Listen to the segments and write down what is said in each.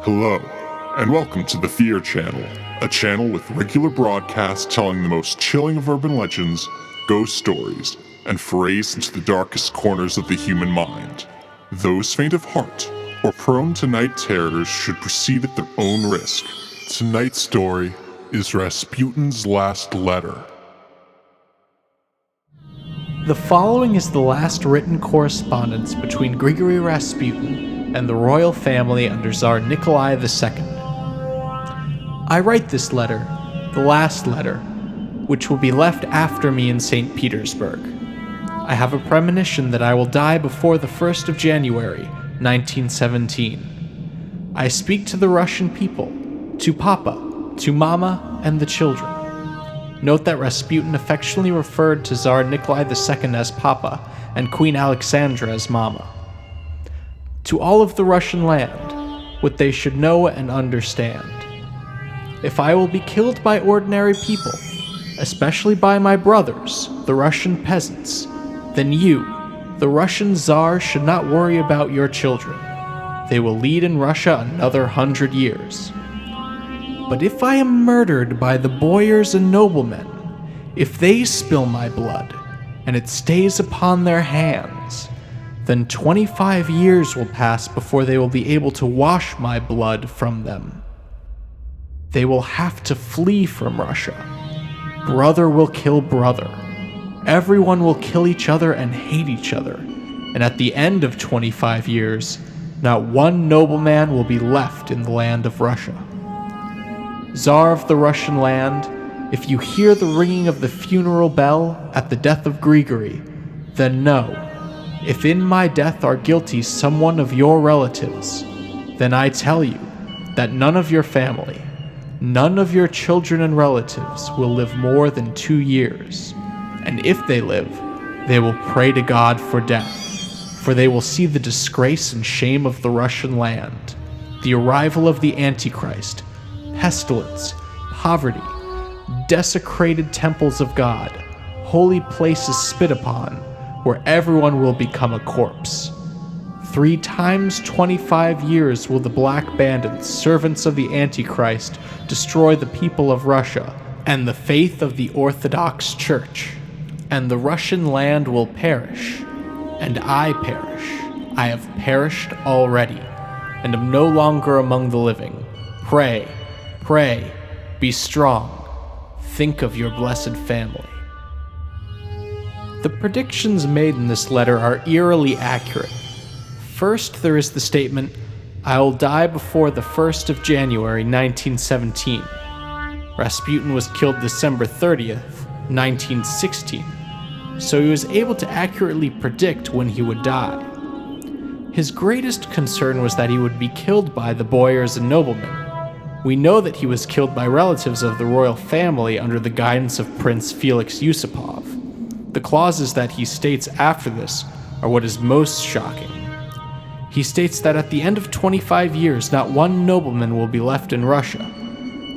Hello, and welcome to the Fear Channel, a channel with regular broadcasts telling the most chilling of urban legends, ghost stories, and forays into the darkest corners of the human mind. Those faint of heart or prone to night terrors should proceed at their own risk. Tonight's story is Rasputin's Last Letter. The following is the last written correspondence between Grigory Rasputin and the royal family under Tsar Nikolai II. I write this letter, the last letter, which will be left after me in St. Petersburg. I have a premonition that I will die before the 1st of January, 1917. I speak to the Russian people, to Papa, to Mama, and the children. Note that Rasputin affectionately referred to Tsar Nikolai II as Papa and Queen Alexandra as Mama. To all of the Russian land, what they should know and understand. If I will be killed by ordinary people, especially by my brothers, the Russian peasants, then you, the Russian Tsar, should not worry about your children. They will lead in Russia another 100 years. But if I am murdered by the boyars and noblemen, if they spill my blood, and it stays upon their hands, then 25 years will pass before they will be able to wash my blood from them. They will have to flee from Russia. Brother will kill brother. Everyone will kill each other and hate each other. And at the end of 25 years, not one nobleman will be left in the land of Russia. Tsar of the Russian land, if you hear the ringing of the funeral bell at the death of Grigory, then know, if in my death are guilty someone of your relatives, then I tell you that none of your family, none of your children and relatives will live more than 2 years. And if they live, they will pray to God for death, for they will see the disgrace and shame of the Russian land, the arrival of the Antichrist, pestilence, poverty, desecrated temples of God, holy places spit upon, where everyone will become a corpse. 3 times 25 years will the Black Bandits, servants of the Antichrist, destroy the people of Russia and the faith of the Orthodox Church, and the Russian land will perish, and I perish. I have perished already, and am no longer among the living. Pray, pray, be strong. Think of your blessed family. The predictions made in this letter are eerily accurate. First, there is the statement, I will die before the 1st of January, 1917. Rasputin was killed December 30th, 1916, so he was able to accurately predict when he would die. His greatest concern was that he would be killed by the boyars and noblemen. We know that he was killed by relatives of the royal family under the guidance of Prince Felix Yusupov. The clauses that he states after this are what is most shocking. He states that at the end of 25 years, not one nobleman will be left in Russia.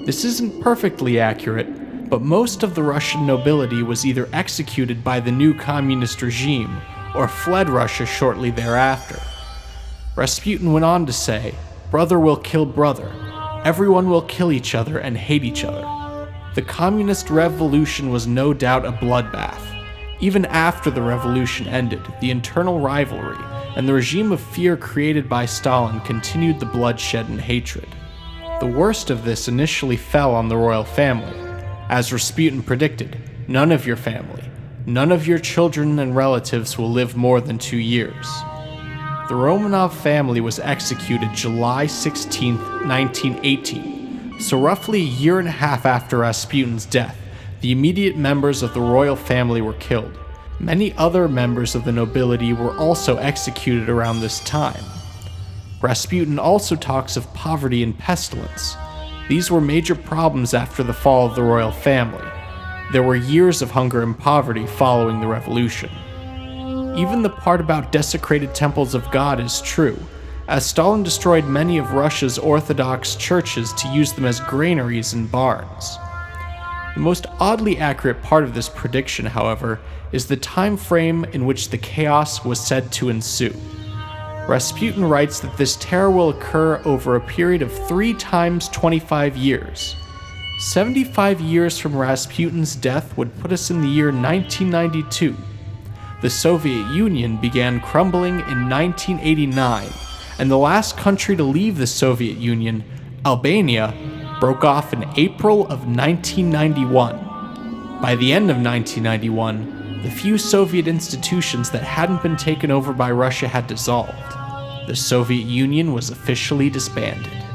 This isn't perfectly accurate, but most of the Russian nobility was either executed by the new communist regime or fled Russia shortly thereafter. Rasputin went on to say, brother will kill brother. Everyone will kill each other and hate each other. The communist revolution was no doubt a bloodbath. Even after the revolution ended, the internal rivalry and the regime of fear created by Stalin continued the bloodshed and hatred. The worst of this initially fell on the royal family. As Rasputin predicted, none of your family, none of your children and relatives will live more than 2 years. The Romanov family was executed July 16, 1918, so roughly a year and a half after Rasputin's death. The immediate members of the royal family were killed. Many other members of the nobility were also executed around this time. Rasputin also talks of poverty and pestilence. These were major problems after the fall of the royal family. There were years of hunger and poverty following the revolution. Even the part about desecrated temples of God is true, as Stalin destroyed many of Russia's Orthodox churches to use them as granaries and barns. The most oddly accurate part of this prediction, however, is the time frame in which the chaos was said to ensue. Rasputin writes that this terror will occur over a period of 3 times 25 years. 75 years from Rasputin's death would put us in the year 1992. The Soviet Union began crumbling in 1989, and the last country to leave the Soviet Union, Albania, broke off in April of 1991. By the end of 1991, the few Soviet institutions that hadn't been taken over by Russia had dissolved. The Soviet Union was officially disbanded.